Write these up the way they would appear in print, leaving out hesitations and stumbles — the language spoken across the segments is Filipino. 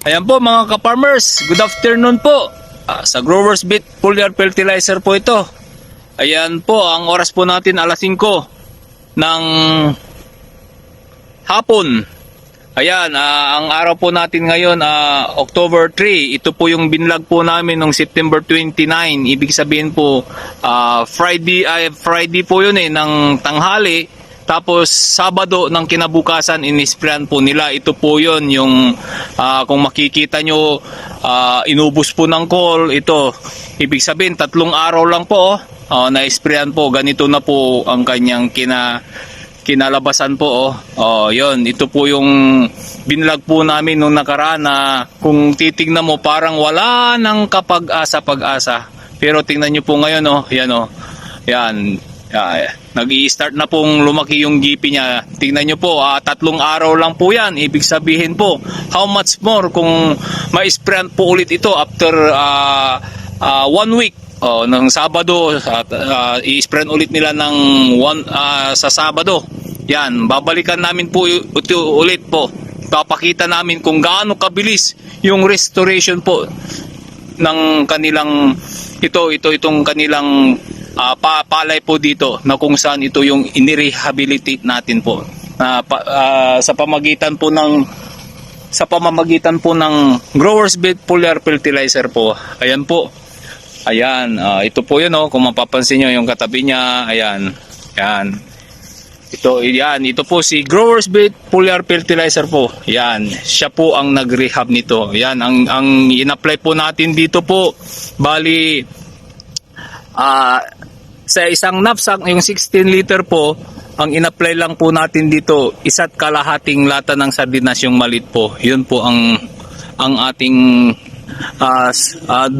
Ayan po mga ka-farmers, good afternoon po. Sa Growers Beat Foliar Fertilizer po ito. Ayan po, ang oras po natin alas 5 ng hapon. Ayan, ang araw po natin ngayon, October 3. Ito po yung binlog po namin noong September 29. Ibig sabihin po, Friday po yun ng tanghali. Tapos Sabado ng kinabukasan inisprayan po nila. Ito po yun yung kung makikita nyo inubos po ng call. Ito ibig sabihin 3 araw lang po na-sprayan po. Ganito na po ang kanyang kinalabasan po. Yun, ito po yung binlog po namin nung nakaraan na kung titignan mo parang wala nang pag-asa. Pero tingnan nyo po ngayon yan. Nag-i-start na pong lumaki yung GP niya. Tingnan nyo po, 3 araw lang po yan. Ibig sabihin po, how much more kung ma-sprayan po ulit ito after 1 week. Ng Sabado, i-sprayan ulit nila sa Sabado. Yan, babalikan namin po ito ulit po. Papakita namin kung gaano kabilis yung restoration po ng kanilang itong kanilang palay po dito, na kung saan ito yung inirehabilitate natin po sa pamamagitan po ng Growers Beat Foliar Fertilizer po. Ayan po. Ayan, ito po yun kung mapapansin nyo yung katabi niya. Ayan. Ito po si Growers Beat Foliar Fertilizer po. Yan, siya po ang nag-rehab nito. Yan, ang in-apply po natin dito po, bali sa isang knapsack, yung 16 liter po, ang in-apply lang po natin dito, 1.5 lata ng sardinas yung malit po. Yun po ang ating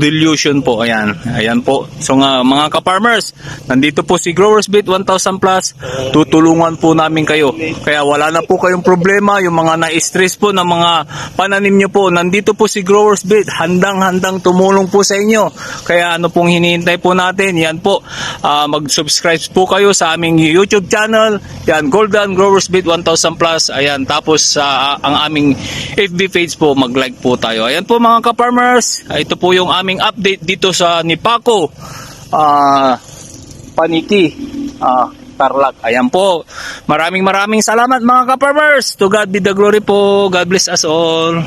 dilution po. Ayan po. So mga ka-farmers, nandito po si Growers Beat 1000 plus. Tutulungan po namin kayo. Kaya wala na po kayong problema. Yung mga na-stress po na mga pananim nyo po, nandito po si Growers Beat. Handang tumulong po sa inyo. Kaya ano pong hinihintay po natin? Yan po. Mag-subscribe po kayo sa aming YouTube channel. Yan, Golden Growers Beat 1000 plus. Ayan. Tapos ang aming FB page po, mag-like po tayo. Ayan po mga ka-farmers. Ito po yung aming update dito sa Nipaco Paniki Tarlac. Ayan po. Maraming salamat mga ka-farmers. To God be the glory po. God bless us all.